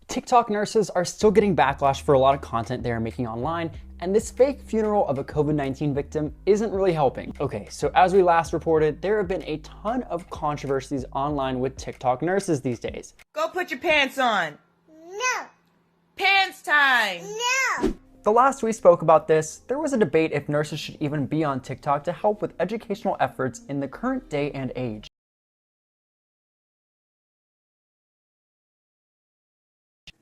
TikTok nurses are still getting backlash for a lot of content they are making online, and this fake funeral of a COVID-19 victim isn't really helping. Okay, so as we last reported, there have been a ton of controversies online with TikTok nurses these days. Go put your pants on. No. Pants time. No. The last we spoke about this, there was a debate if nurses should even be on TikTok to help with educational efforts in the current day and age.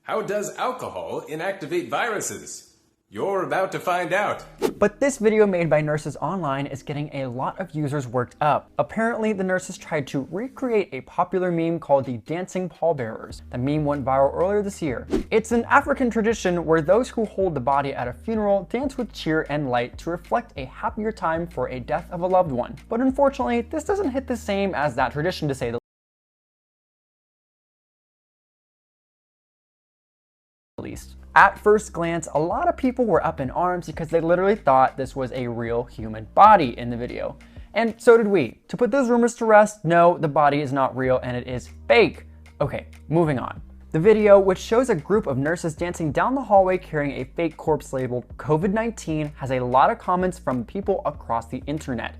How does alcohol inactivate viruses? You're about to find out. But this video made by nurses online is getting a lot of users worked up. Apparently, the nurses tried to recreate a popular meme called the dancing pallbearers. The meme went viral earlier this year. It's an African tradition where those who hold the body at a funeral dance with cheer and light to reflect a happier time for a death of a loved one. But unfortunately, this doesn't hit the same as that tradition, to say the least. At first glance, a lot of people were up in arms because they literally thought this was a real human body in the video. And so did we. To put those rumors to rest, no, the body is not real and it is fake. Okay, moving on. The video, which shows a group of nurses dancing down the hallway carrying a fake corpse labeled COVID-19, has a lot of comments from people across the internet.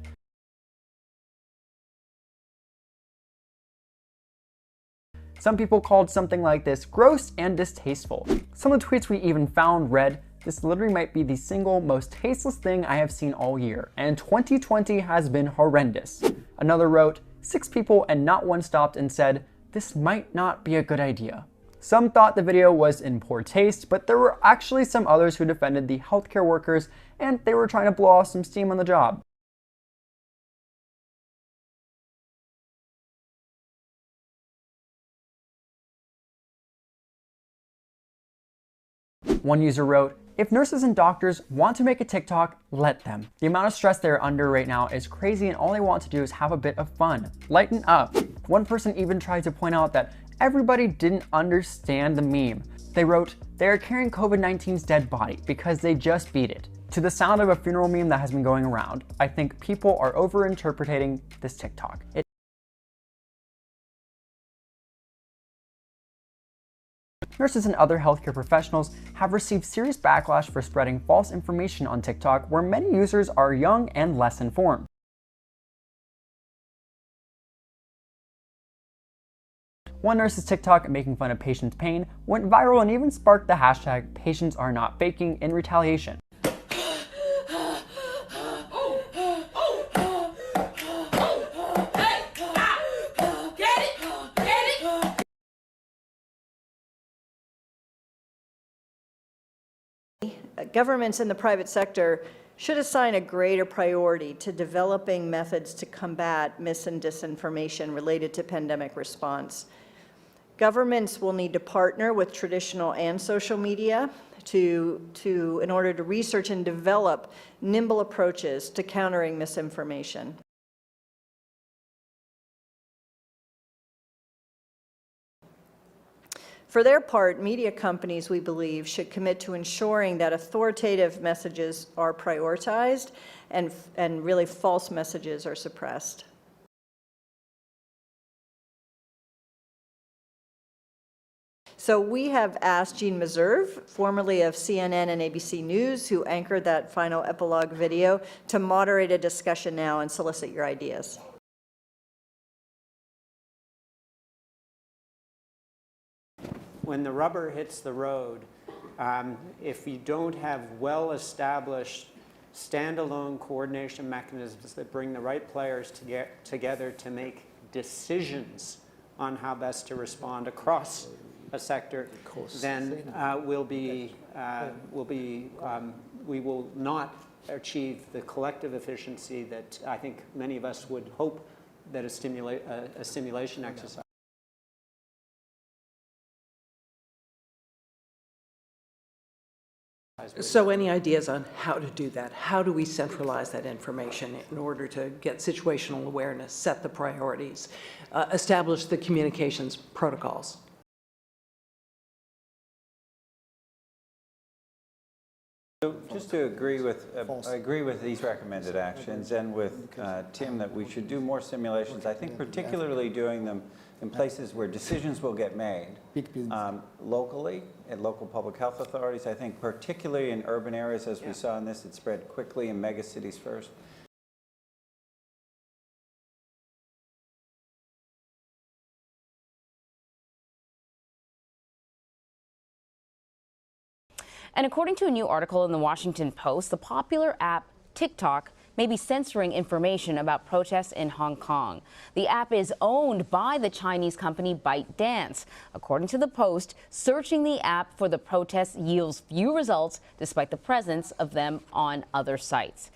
Some people called something like this gross and distasteful. Some of the tweets we even found read, "This literally might be the single most tasteless thing I have seen all year, and 2020 has been horrendous." Another wrote, "6 people and not one stopped and said, this might not be a good idea." Some thought the video was in poor taste, but there were actually some others who defended the healthcare workers, and they were trying to blow off some steam on the job. One user wrote, "If nurses and doctors want to make a TikTok, let them. The amount of stress they're under right now is crazy and all they want to do is have a bit of fun. Lighten up." One person even tried to point out that everybody didn't understand the meme. They wrote, "They are carrying COVID-19's dead body because they just beat it." To the sound of a funeral meme that has been going around, I think people are overinterpreting this TikTok. Nurses and other healthcare professionals have received serious backlash for spreading false information on TikTok, where many users are young and less informed. One nurse's TikTok making fun of patients' pain went viral and even sparked the hashtag #PatientsAreNotFaking in retaliation. Governments in the private sector should assign a greater priority to developing methods to combat mis and disinformation related to pandemic response. Governments will need to partner with traditional and social media in order to research and develop nimble approaches to countering misinformation. For their part, media companies, we believe, should commit to ensuring that authoritative messages are prioritized and really false messages are suppressed. So we have asked Jean Meserve, formerly of CNN and ABC News, who anchored that final epilogue video, to moderate a discussion now and solicit your ideas. When the rubber hits the road, if you don't have well-established standalone coordination mechanisms that bring the right players together to make decisions on how best to respond across a sector, then we will not achieve the collective efficiency that I think many of us would hope that a simulation exercise. So any ideas on how to do that? How do we centralize that information in order to get situational awareness, set the priorities, establish the communications protocols? So just to agree with, I agree with these recommended actions and with Tim that we should do more simulations. I think particularly doing them in places where decisions will get made Big business. locally at local public health authorities. I think particularly in urban areas, as we saw in this, it spread quickly in megacities first. And according to a new article in the Washington Post, the popular app TikTok may be censoring information about protests in Hong Kong. The app is owned by the Chinese company ByteDance. According to the Post, searching the app for the protests yields few results despite the presence of them on other sites.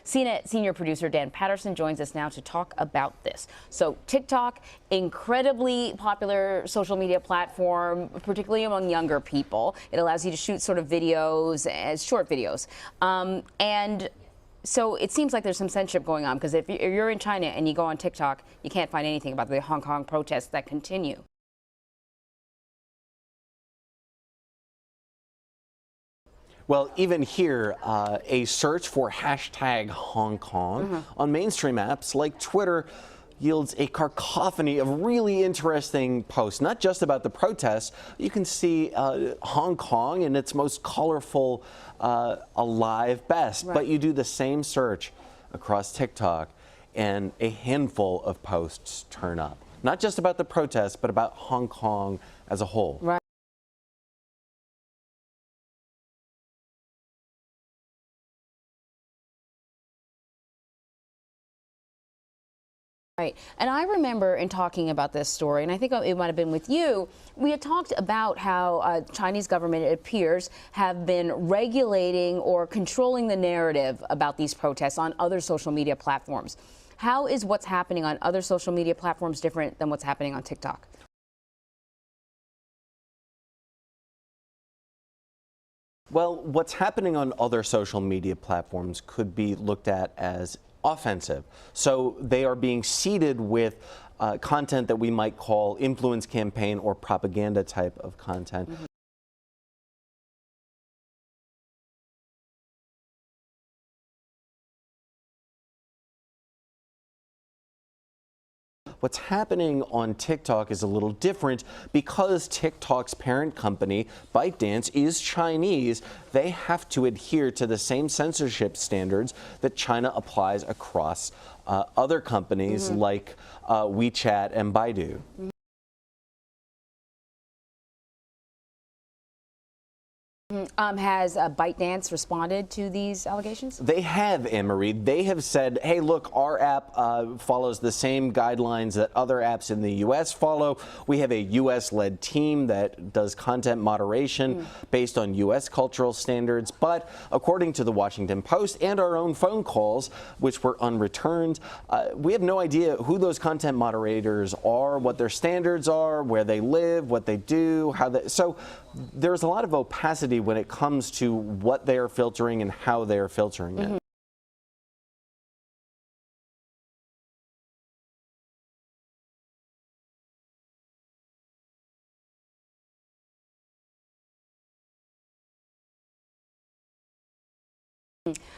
CNET senior producer Dan Patterson joins us now to talk about this. So TikTok, incredibly popular social media platform, particularly among younger people. It allows you to shoot sort of videos as short videos. And so it seems like there's some censorship going on, because if you're in China and you go on TikTok, you can't find anything about the Hong Kong protests that continue. Well, even here, a search for hashtag Hong Kong on mainstream apps like Twitter yields a cacophony of really interesting posts, not just about the protests. You can see Hong Kong in its most colorful, alive best, but you do the same search across TikTok and a handful of posts turn up. Not just about the protests, but about Hong Kong as a whole. Right. Right. And I remember in talking about this story, and I think it might have been with you, we had talked about how Chinese government, it appears, have been regulating or controlling the narrative about these protests on other social media platforms. How is what's happening on other social media platforms different than what's happening on TikTok? Well, what's happening on other social media platforms could be looked at as offensive. So they are being seeded with content that we might call influence campaign or propaganda type of content. What's happening on TikTok is a little different because TikTok's parent company, ByteDance, is Chinese. They have to adhere to the same censorship standards that China applies across other companies like WeChat and Baidu. Has ByteDance responded to these allegations? They have, Anne-Marie. They have said, hey, look, our app follows the same guidelines that other apps in the U.S. follow. We have a U.S.-led team that does content moderation based on U.S. cultural standards. But according to the Washington Post and our own phone calls, which were unreturned, we have no idea who those content moderators are, what their standards are, where they live, what they do, how they... So there's a lot of opacity when it comes to what they are filtering and how they are filtering it.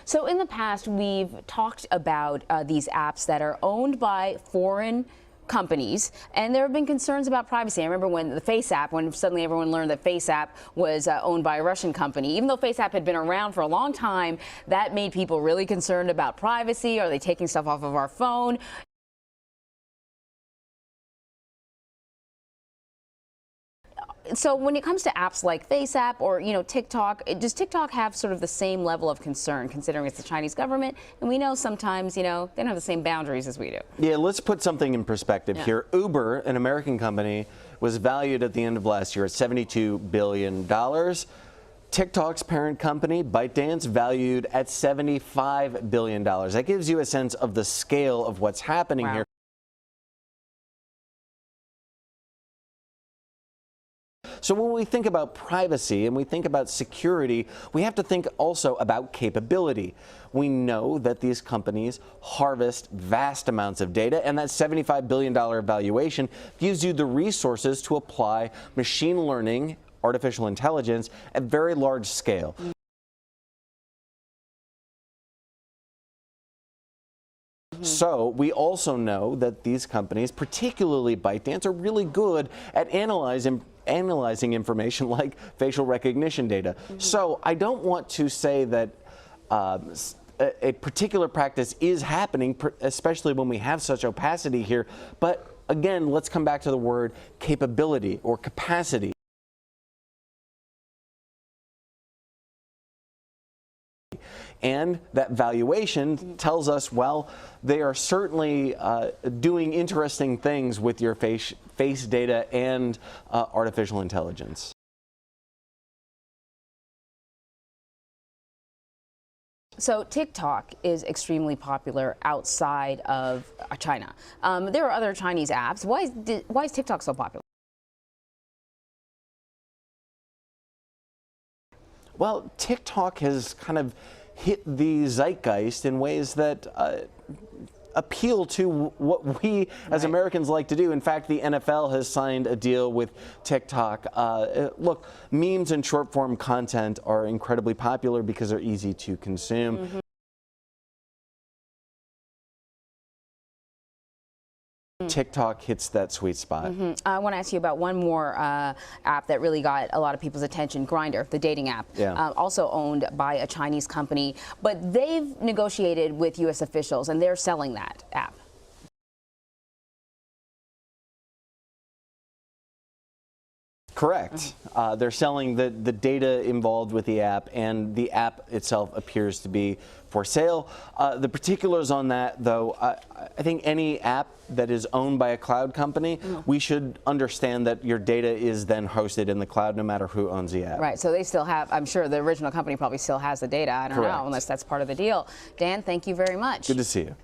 So in the past, we've talked about these apps that are owned by foreign companies, and there have been concerns about privacy. I remember when the Face app, when suddenly everyone learned that Face app was owned by a Russian company. Even though Face app had been around for a long time, that made people really concerned about privacy. Are they taking stuff off of our phone? So when it comes to apps like Face app or, TikTok, does TikTok have sort of the same level of concern, considering it's the Chinese government? And we know sometimes, they don't have the same boundaries as we do. Yeah, let's put something in perspective here. Uber, an American company, was valued at the end of last year at $72 billion. TikTok's parent company, ByteDance, valued at $75 billion. That gives you a sense of the scale of what's happening here. So when we think about privacy and we think about security, we have to think also about capability. We know that these companies harvest vast amounts of data, and that $75 billion valuation gives you the resources to apply machine learning, artificial intelligence at very large scale. So we also know that these companies, particularly ByteDance, are really good at analyzing information like facial recognition data. So I don't want to say that a particular practice is happening, especially when we have such opacity here. But again, let's come back to the word capability or capacity. And that valuation tells us, well, they are certainly doing interesting things with your face data and artificial intelligence. So TikTok is extremely popular outside of China. There are other Chinese apps. Why is TikTok so popular? Well, TikTok has kind of hit the zeitgeist in ways that appeal to what we as Americans like to do. In fact, the NFL has signed a deal with TikTok. Look, memes and short form content are incredibly popular because they're easy to consume. TikTok hits that sweet spot. I want to ask you about one more app that really got a lot of people's attention, Grindr, the dating app, also owned by a Chinese company, but they've negotiated with U.S. officials and they're selling that app. Correct. They're selling the data involved with the app, and the app itself appears to be for sale. The particulars on that, though, I think any app that is owned by a cloud company, we should understand that your data is then hosted in the cloud no matter who owns the app. Right, so they still have, I'm sure the original company probably still has the data. I don't know, unless that's part of the deal. Dan, thank you very much. Good to see you.